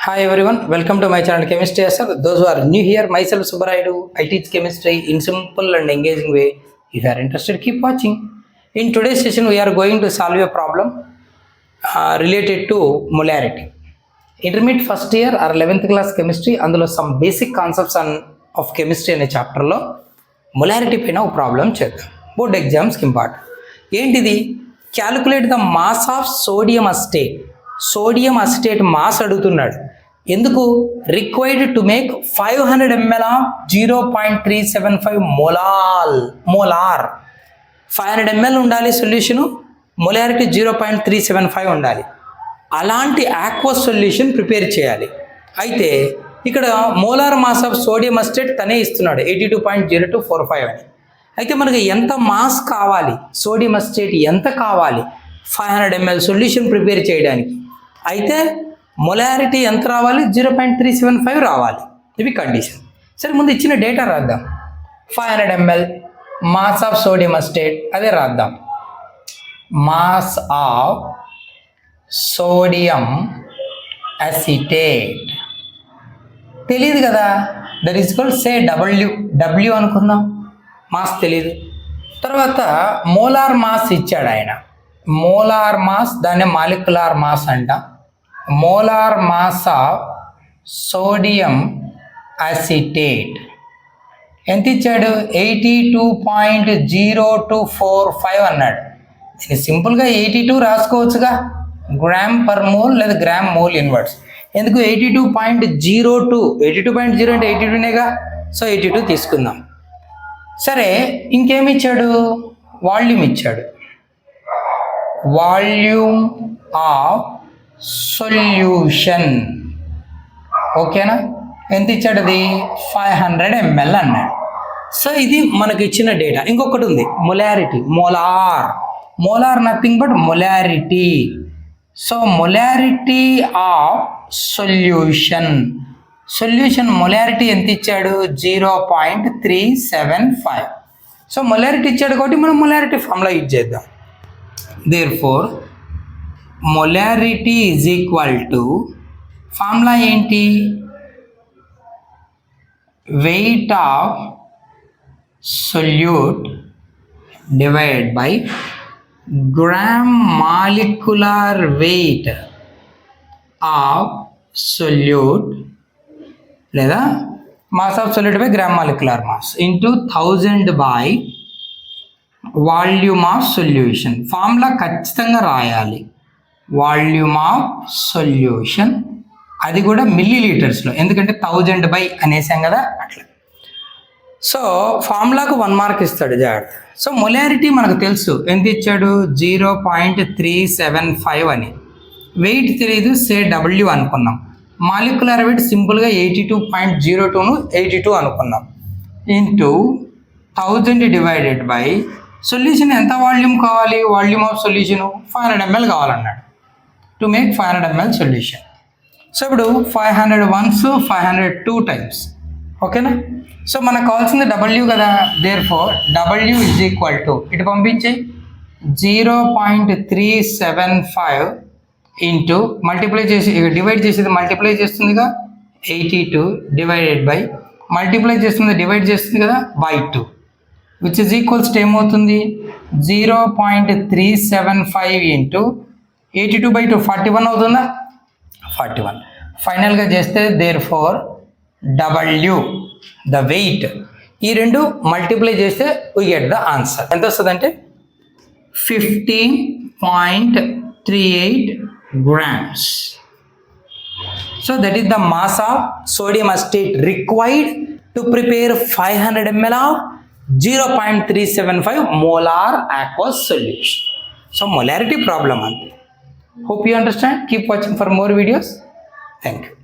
Hi everyone, welcome to my channel Chemistry Sir. Those who are new here, myself Subbaraidu. I teach chemistry in simple and engaging way. If you are interested, keep watching. In today's session, we are going to solve a problem related to molarity. Intermediate first year or 11th class chemistry, అందులో some basic concepts of chemistry అనే చాప్టర్లో molarity పైన ఒక problem చేద్దాం. Board ఎగ్జామ్స్కి important. ఏంటిది? Calculate the mass of sodium acetate. Sodium acetate mass అడుగుతున్నాడు. ఎందుకు? Required to make 500 ml of 0.375 molar 500 ml ఉండాలి సొల్యూషను, మొలారిటీ 0.375 ఉండాలి. అలాంటి ఆక్వస్ సొల్యూషన్ ప్రిపేర్ చేయాలి. అయితే ఇక్కడ molar mass of sodium acetate తనే ఇస్తున్నాడు 82.0245 అని. అయితే మనకి ఎంత మాస్ కావాలి, సోడియం అసిటేట్ ఎంత కావాలి 500 ml సొల్యూషన్ ప్రిపేర్ చేయడానికి? అయితే మొలారిటీ ఎంత రావాలి? 0.375 రావాలి. ఇవి కండిషన్. సరే, ముందు ఇచ్చిన డేటా రాద్దాం. 500 ml mass of sodium acetate, అదే రాద్దాం. మాస్ ఆఫ్ సోడియం అసిటేట్ తెలియదు కదా, that is equal say W అనుకుందాం. మాస్ తెలియదు. తర్వాత మోలార్ మాస్ ఇచ్చాడు ఆయన. మోలార్ మాస్, దాన్ని మాలిక్యులార్ మాస్ అంట. Molar mass of sodium acetate ఎంత ఇచ్చాడు? 82.0245 అన్నాడు. దీన్ని సింపుల్గా 82 రాసుకోవచ్చుగా, గ్రామ్ పర్ మోల్ లేదా గ్రామ్ మోల్ ఇన్వర్స్. ఎందుకు 82.02? 82.0 అంటే 82నేగా, సో 82 తీసుకుందాం. సరే, ఇంకేమి ఇచ్చాడు? వాల్యూమ్ ఇచ్చాడు. వాల్యూమ్ ఆఫ్ సొల్యూషన్, ఓకేనా? ఎంత ఇచ్చాడు? అది 500 ml అన్నాడు. సో ఇది మనకి ఇచ్చిన డేటా. ఇంకొకటి ఉంది, molarity. Molar nothing but molarity. So molarity of solution molarity ఎంత ఇచ్చాడు? 0.375. సో మొలారిటీ ఇచ్చాడు కాబట్టి మనం మొలారిటీ ఫార్ములా యూజ్ చేద్దాం. Therefore molarity is equal to, formula ఏంటి? Weight of solute divided by gram molecular weight of solute, లేదా mass of solute by gram molecular mass into 1000 by volume of solution. Formula ఖచ్చితంగా రాయాలి. Volume of solution, అది కూడా milli లీటర్స్లో, ఎందుకంటే 1000 by అనేసాం కదా అట్లా. So ఫార్ములాకు 1 mark ఇస్తాడు, జాగ్రత్త. సో మొలారిటీ మనకు తెలుసు, ఎంత ఇచ్చాడు? 0.375 అని. వెయిట్ తెలియదు, సే డబ్ల్యూ అనుకున్నాం. మాలిక్యులర్ వెయిట్ సింపుల్గా 82.02ను 82 అనుకున్నాం. Into 1000 divided by solution. ఎంత వాల్యూమ్ కావాలి? వాల్యూమ్ ఆఫ్ సొల్యూషన్ 500 ml కావాలన్నాడు. To make 500 ml solution. So ఇప్పుడు 500 వన్స్, 500 2 టైమ్స్, ఓకేనా? సో మనకు కావాల్సింది డబ్ల్యూ కదా. Therefore W is equal to, ఇటు పంపించే 0.375 ఇంటూ మల్టిప్లై చేసి, డివైడ్ చేసేది మల్టిప్లై చేస్తుందిగా 82 డివైడెడ్ బై, మల్టిప్లై చేస్తుంది డివైడ్ చేస్తుంది కదా by 2, which is equals to ఏమవుతుంది? 0.375 ఇంటూ 82/2 41 అవుతుందా? 41. ఫైనల్గా చేస్తే దేర్ఫోర్ డబ్ల్యూ ద వెయిట్, ఈ రెండు మల్టిప్లై చేస్తే వీ గెట్ ద ఆన్సర్. ఎంత వస్తుంది అంటే 15.38 grams. So that is the mass of sodium acetate required to prepare 500 ml of 0.375 molar aqueous solution. So molarity problem ante. Hope you understand. Keep watching for more videos. Thank you.